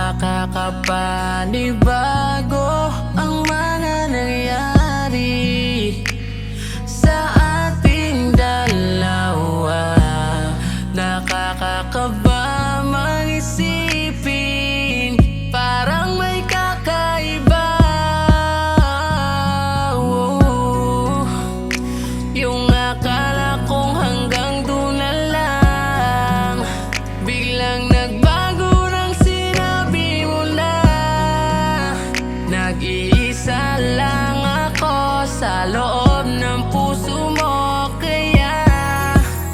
Nakakapanibago ang mga nangyari sa ating dalawa. Nakakakaba mag-isipin, parang may kakaiba. Yung akala kong hanggang doon na lang, biglang nagbago nang sinabi mo na nag-iisa lang ako sa loob ng puso mo. Kaya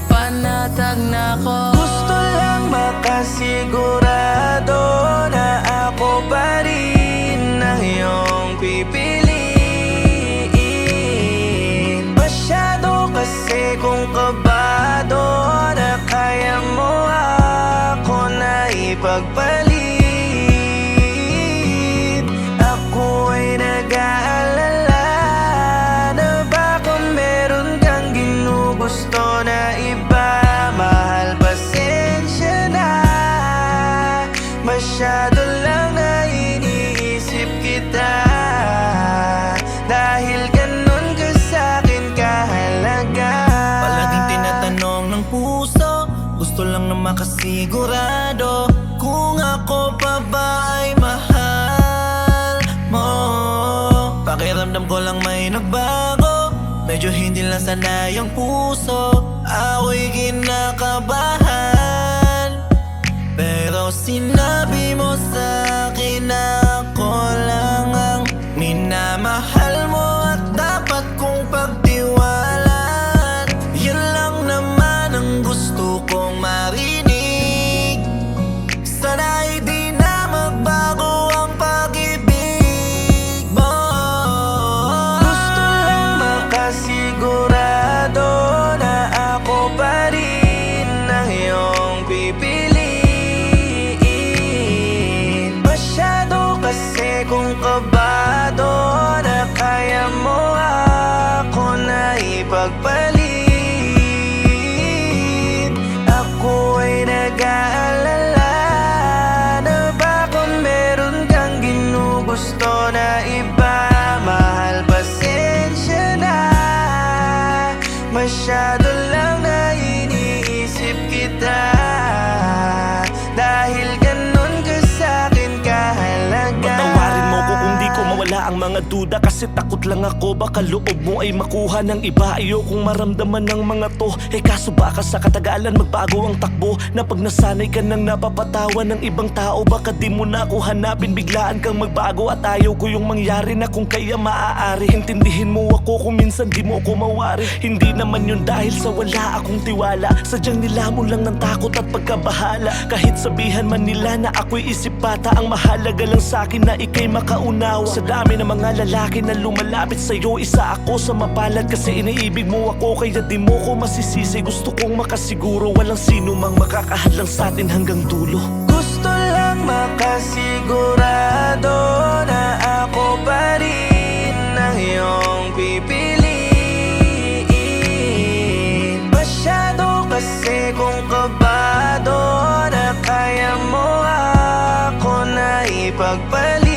panatag na ko. Gusto lang makasigurado na ako pa rin ang iyong pipiliin. Masyado kasi kung kabado na kaya mo ako na ipagpalit. Ako ay nag-aalala na baka meron kang ginugusto na iba. Mahal, pasensya na, masyado lang na iniisip kita. Dahil ganun ka sa'kin kahalaga. Palaging tinatanong ng puso, gusto lang na makasigurado kung ako pa ba ay mahal mo. Pakiramdam ko lang may nagbago, medyo hindi lang sanay ang puso. Ako'y kinakabahan, pero sinabi mo sa'kin na ako lang ang minamahal mo at dapat kong pagtiwalaan. Yun lang naman ang gusto kong marinig. Sana'y di na magbago ang pag-ibig mo. Gusto lang makasigurado na ako pa rin ang iyong pipiliin. Masyado kasi kung kabado na kaya mo ako na ipagpalit. Ako ay nag-aalala na baka meron kang ginugusto na iba. Mahal, pasensya na, masyado lang na iniisip kita. Dahil ganun ka sa'kin kahalaga. Patawarin mo ko kung di ko mawala ang mga duda, kasi takot lang ako baka loob mo ay makuha ng iba. Ayokong maramdaman ng mga to, kaso baka sa katagalan magbago ang takbo. Na pag nasanay ka nang napapatawan ng ibang tao, baka di mo na ako hanapin, biglaan kang magbago. At ayaw ko yung mangyari na kung kaya maaari intindihin mo ako kung minsan di mo ako mawari. Hindi naman yun dahil sa wala akong tiwala, sadyang nilamon lang ng takot at pagkabahala. Kahit sabihan man nila na ako'y isip bata, ang mahalaga lang sa'kin na ika'y makaunawa. Sa dami ng mga lalaki na lumalapit sa'yo, isa ako sa mapalad kasi iniibig mo ako. Kaya di mo ko masisisi, gusto kong makasiguro walang sino mang makakahadlang sa'tin hanggang dulo. Gusto lang makasigurado na ako pa rin ang iyong pipiliin. Masyado kasi kung kabado na kaya mo ako na ipagpalit.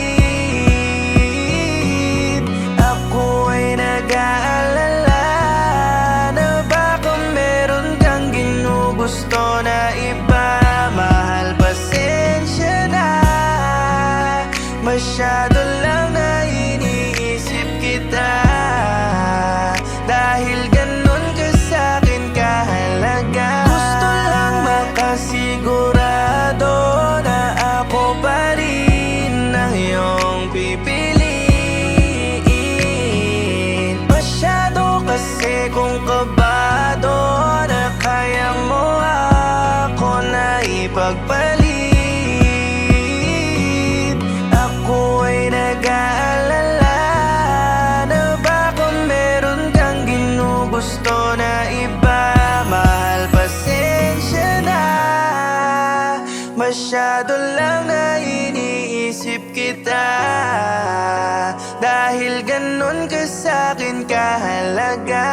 Ako ay nag-aalala na baka meron kang ginugusto na iba. Mahal, pasensya na, masyado lang na iniisip kita. Dahil ganun ka sa'kin kahalaga. Gusto lang makasigurado na ako pa rin ang iyong pipiliin. Masyado kasi kung kabado na kaya mo ako na ipagpalit. Ako ay nag-aalala na baka meron kang ginugusto na iba. Mahal, pasensya na, masyado lang na iniisip kita. Dahil ganun ka sa'kin kahalaga.